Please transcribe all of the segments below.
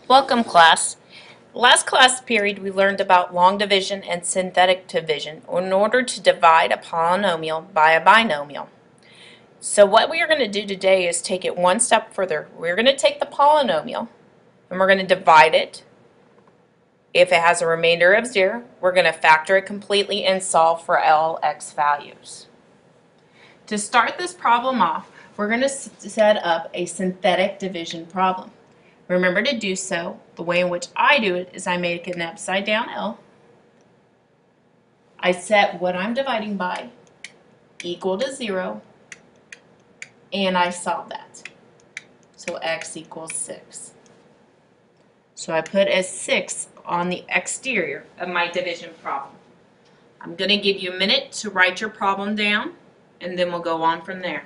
Welcome, class. Last class period we learned about long division and synthetic division in order to divide a polynomial by a binomial. So what we are going to do today is take it one step further. We're going to take the polynomial and we're going to divide it. If it has a remainder of 0, we're going to factor it completely and solve for all x values. To start this problem off, we're going to set up a synthetic division problem. Remember to do so. The way in which I do it is I make an upside down L. I set what I'm dividing by equal to 0, and I solve that. So x equals 6. So I put a 6 on the exterior of my division problem. I'm going to give you a minute to write your problem down, and then we'll go on from there.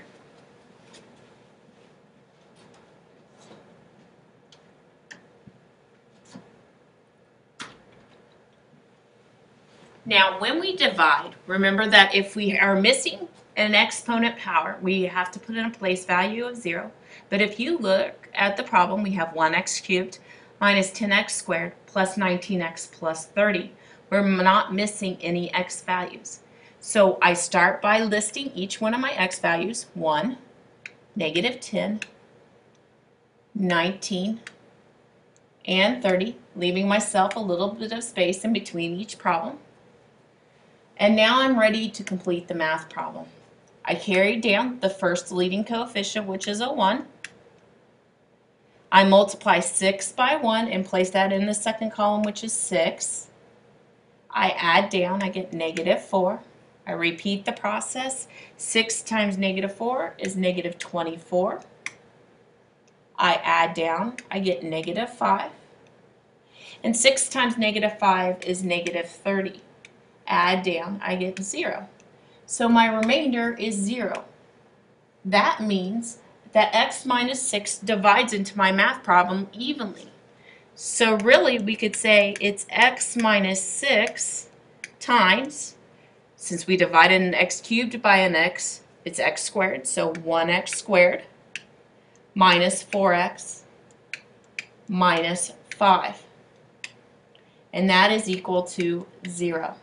Now, when we divide, remember that if we are missing an exponent power, we have to put in a place value of 0. But if you look at the problem, we have 1x cubed minus 10x squared plus 19x plus 30. We're not missing any x values. So I start by listing each one of my x values: 1, negative 10, 19, and 30, leaving myself a little bit of space in between each problem. And now I'm ready to complete the math problem. I carry down the first leading coefficient, which is a 1. I multiply 6 by 1 and place that in the second column, which is 6. I add down, I get negative 4. I repeat the process. 6 times negative 4 is negative 24. I add down, I get negative 5. And 6 times negative 5 is negative 30. Add down, I get 0. So my remainder is 0. That means that x minus 6 divides into my math problem evenly. So really we could say it's x minus 6 times, since we divided an x cubed by an x, it's x squared, so 1x squared minus 4x minus 5. And that is equal to 0.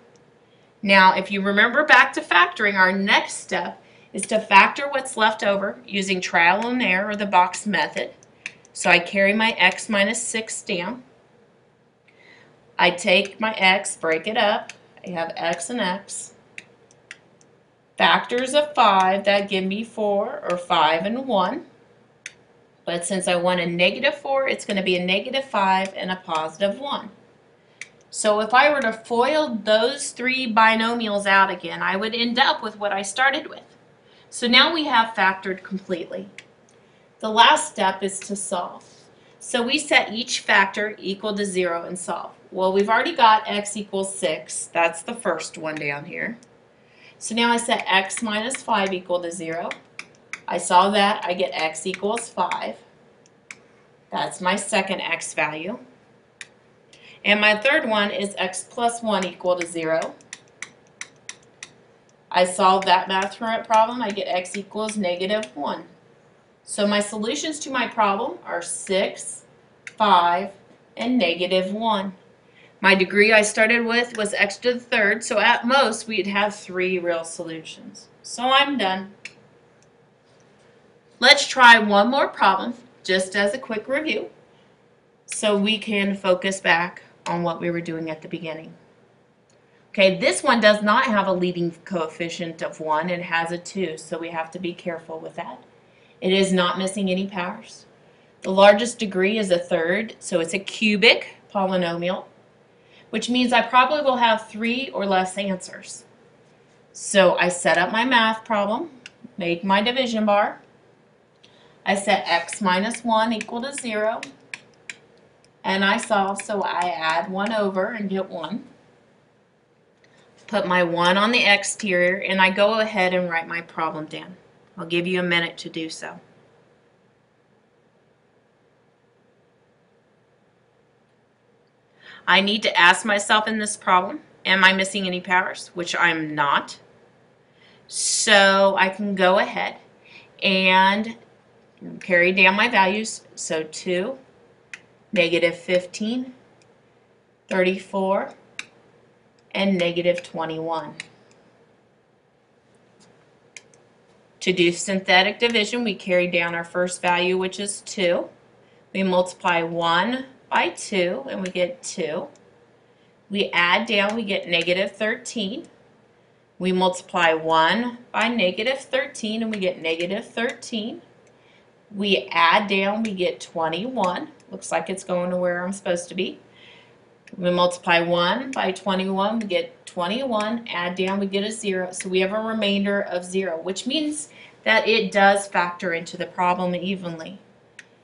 Now, if you remember back to factoring, our next step is to factor what's left over using trial and error or the box method. So I carry my x minus 6 down. I take my x, break it up. I have x and x. Factors of 5, that give me 4, or 5 and 1. But since I want a negative 4, it's going to be a negative 5 and a positive 1. So if I were to FOIL those three binomials out again, I would end up with what I started with. So now we have factored completely. The last step is to solve. So we set each factor equal to 0 and solve. Well, we've already got x equals 6. That's the first one down here. So now I set x minus 5 equal to 0. I solve that. I get x equals 5. That's my second x value. And my third one is x plus 1 equal to 0. I solve that math problem. I get x equals negative 1. So my solutions to my problem are 6, 5, and negative 1. My degree I started with was x to the third, so at most we'd have 3 real solutions. So I'm done. Let's try one more problem, just as a quick review, so we can focus back on what we were doing at the beginning. Okay, this one does not have a leading coefficient of 1. It has a 2, so we have to be careful with that. It is not missing any powers. The largest degree is a third, so it's a cubic polynomial, which means I probably will have 3 or less answers. So I set up my math problem, make my division bar. I set x minus 1 equal to 0. And I solve, so I add 1 over and get 1. Put my 1 on the exterior, and I go ahead and write my problem down. I'll give you a minute to do so. I need to ask myself in this problem, am I missing any powers? Which I'm not. So I can go ahead and carry down my values. So 2, negative 15, 34, and negative 21. To do synthetic division, we carry down our first value, which is 2. We multiply 1 by 2, and we get 2. We add down, we get negative 13. We multiply 1 by negative 13, and we get negative 13. We add down, we get 21. Looks like it's going to where I'm supposed to be. We multiply 1 by 21, we get 21. Add down, we get a 0. So we have a remainder of 0, which means that it does factor into the problem evenly.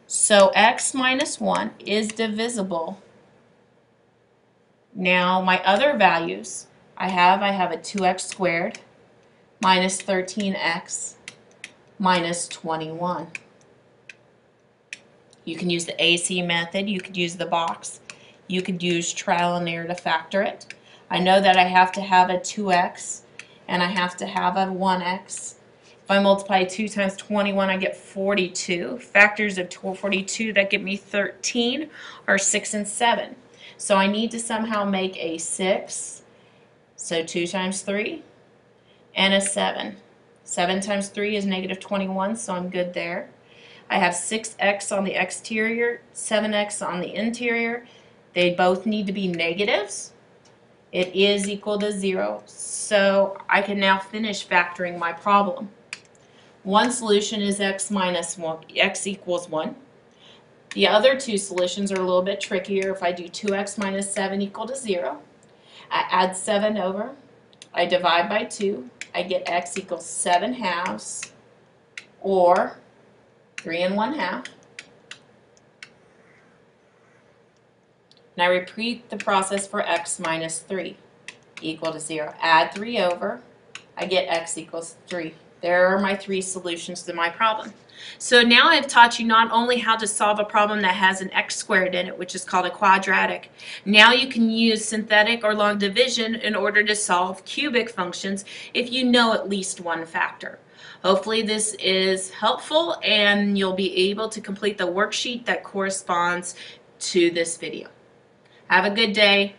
So x minus 1 is divisible. Now my other values I have a 2x squared minus 13x minus 21. You can use the AC method, you could use the box, you could use trial and error to factor it. I know that I have to have a 2x and I have to have a 1x. If I multiply 2 times 21, I get 42. Factors of 42 that give me 13 are 6 and 7. So I need to somehow make a 6, so 2 times 3, and a 7. 7 times 3 is negative 21, so I'm good there. I have 6x on the exterior, 7x on the interior. They both need to be negatives. It is equal to 0, so I can now finish factoring my problem. One solution is x minus 1, x equals 1. The other two solutions are a little bit trickier. If I do 2x minus 7 equal to 0, I add 7 over, I divide by 2, I get x equals 7 halves, or 3 and 1 half. And I repeat the process for x minus 3 equal to 0. Add 3 over, I get x equals 3. There are my 3 solutions to my problem. So now I've taught you not only how to solve a problem that has an x squared in it, which is called a quadratic. Now you can use synthetic or long division in order to solve cubic functions if you know at least one factor. Hopefully this is helpful and you'll be able to complete the worksheet that corresponds to this video. Have a good day.